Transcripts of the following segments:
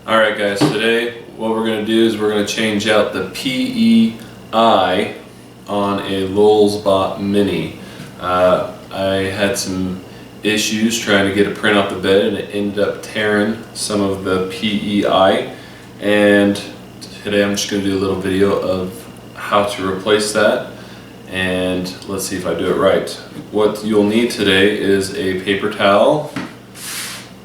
Alright guys, today what we're going to do is we're going to change out the PEI on a Lulzbot Mini. I had some issues trying to get a print off the bed and it ended up tearing some of the PEI, and today I'm just going to do a little video of how to replace that, and let's see if I do it right. What you'll need today is a paper towel,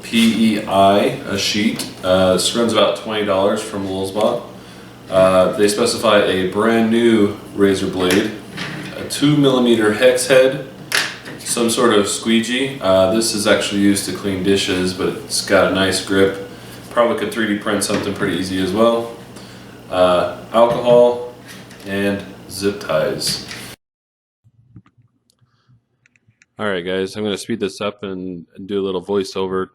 PEI, a sheet. This runs about $20 from Lulzbot. They specify a brand new razor blade, a 2mm hex head, some sort of squeegee. This is actually used to clean dishes, but it's got a nice grip. Probably could 3D print something pretty easy as well. Alcohol and zip ties. Alright guys, I'm going to speed this up and do a little voiceover.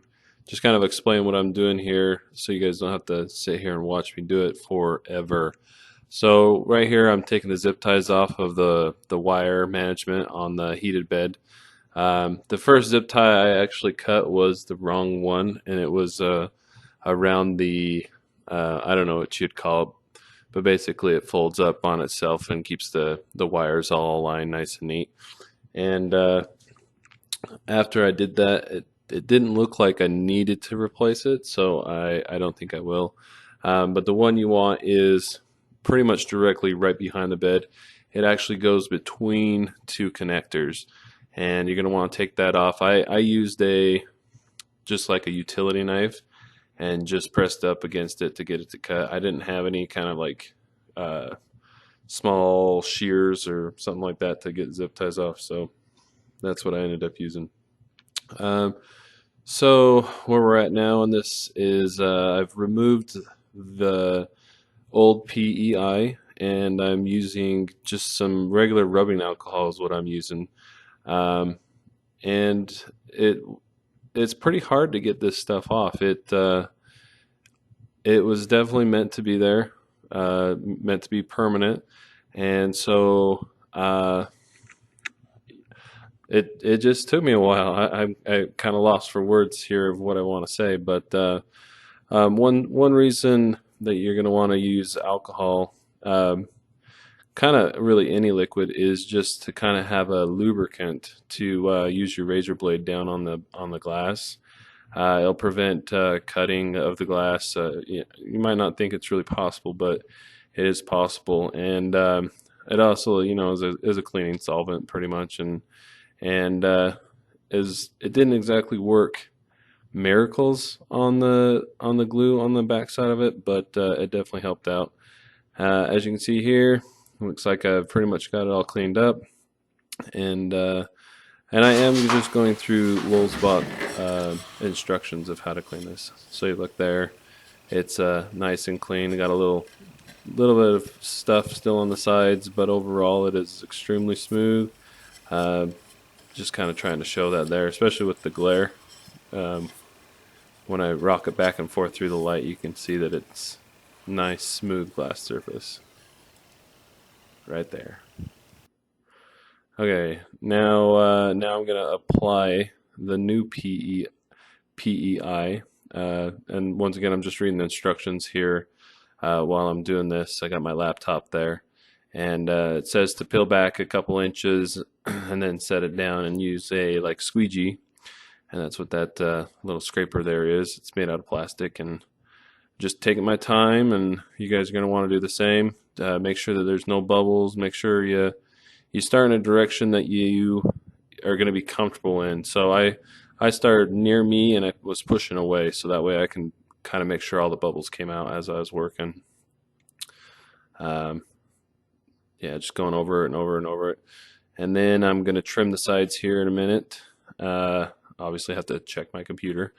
Just kind of explain what I'm doing here so you guys don't have to sit here and watch me do it forever. So right here I'm taking the zip ties off of the wire management on the heated bed. The first zip tie I actually cut was the wrong one, and it was around the, I don't know what you'd call it, but basically it folds up on itself and keeps the wires all aligned nice and neat. And after I did that, it didn't look like I needed to replace it, so I don't think I will. But the one you want is pretty much directly right behind the bed. It actually goes between two connectors, and you're going to want to take that off. I used just like a utility knife and just pressed up against it to get it to cut. I didn't have any kind of like small shears or something like that to get zip ties off, so that's what I ended up using. So where we're at now on this is I've removed the old PEI and I'm using just some regular rubbing alcohol is what I'm using, and it's pretty hard to get this stuff off. It was definitely meant to be there, meant to be permanent, and so It just took me a while. I kind of lost for words here of what I want to say, but one reason that you're going to want to use alcohol, kind of really any liquid, is just to kind of have a lubricant to use your razor blade down on the glass. It'll prevent cutting of the glass. You might not think it's really possible, but it is possible, and it also, is a cleaning solvent pretty much, and it didn't exactly work miracles on the glue on the back side of it, but it definitely helped out. As you can see here, looks like I've pretty much got it all cleaned up, and I am just going through Lulzbot instructions of how to clean this. So you look there, it's nice and clean. Got a little bit of stuff still on the sides, but overall it is extremely smooth. Just kind of trying to show that there, especially with the glare. When I rock it back and forth through the light, you can see that it's nice smooth glass surface right there. Okay, now I'm gonna apply the new PEI, and once again I'm just reading the instructions here while I'm doing this. I got my laptop there, and it says to peel back a couple inches and then set it down and use a squeegee, and that's what that little scraper there is. It's made out of plastic, and just taking my time, and you guys are going to want to do the same. Make sure that there's no bubbles. Make sure you start in a direction that you are going to be comfortable in. So I started near me and I was pushing away, so that way I can kind of make sure all the bubbles came out as I was working. Yeah, just going over it and over and over it. And then I'm going to trim the sides here in a minute. Obviously have to check my computer.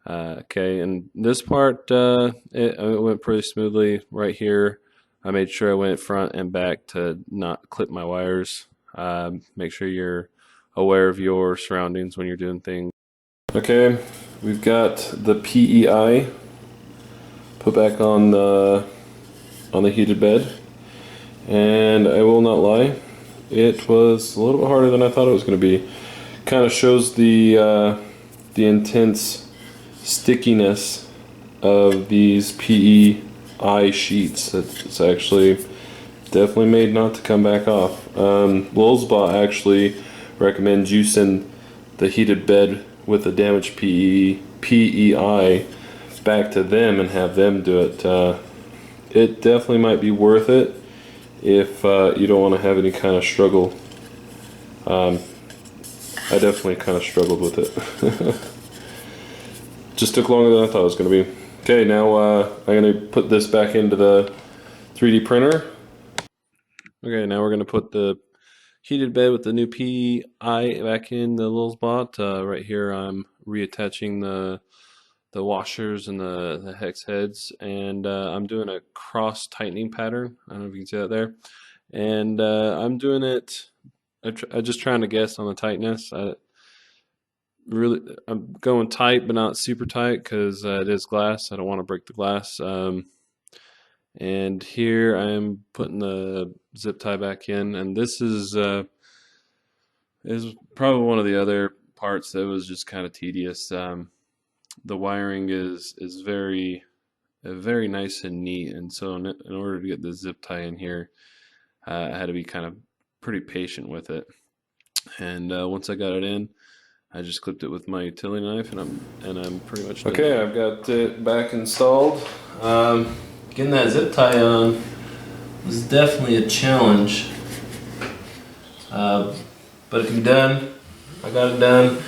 Okay, and this part, it went pretty smoothly right here. I made sure I went front and back to not clip my wires. Make sure you're aware of your surroundings when you're doing things. Okay, we've got the PEI put back on the heated bed, and I will not lie, it was a little bit harder than I thought it was going to be. Kind of shows the intense stickiness of these PEI sheets. It's actually definitely made not to come back off. Lulzbot actually recommends using the heated bed with the damaged PEI back to them and have them do it. It definitely might be worth it if you don't want to have any kind of struggle. I definitely kind of struggled with it. Just took longer than I thought it was going to be. Okay, now I'm going to put this back into the 3D printer. Okay, now we're going to put the heated bed with the new PEI back in the Lulzbot. Right here I'm reattaching the washers and the hex heads, and I'm doing a cross tightening pattern. I don't know if you can see that there. And I'm doing it, I'm just trying to guess on the tightness. I'm going tight but not super tight because it is glass. I don't want to break the glass. And here I am putting the zip tie back in, and this is probably one of the other parts that was just kind of tedious. The wiring is very nice and neat, and so in order to get the zip tie in here, I had to be kind of pretty patient with it. And once I got it in, I just clipped it with my utility knife, and I'm pretty much done. Okay, I've got it back installed. Getting that zip tie on was definitely a challenge, but it can be done. I got it done,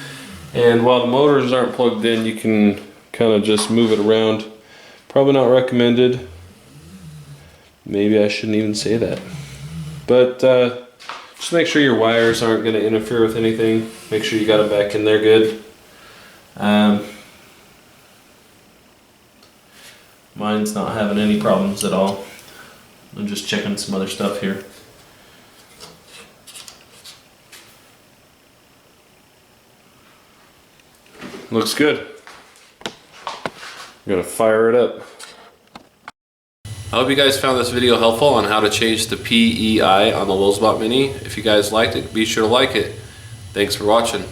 and while the motors aren't plugged in, you can kind of just move it around. Probably not recommended. Maybe I shouldn't even say that, but just make sure your wires aren't going to interfere with anything. Make sure you got them back in there good. Mine's not having any problems at all. I'm just checking some other stuff here. Looks good. I'm gonna fire it up. I hope you guys found this video helpful on how to change the PEI on the Lulzbot Mini. If you guys liked it, be sure to like it. Thanks for watching.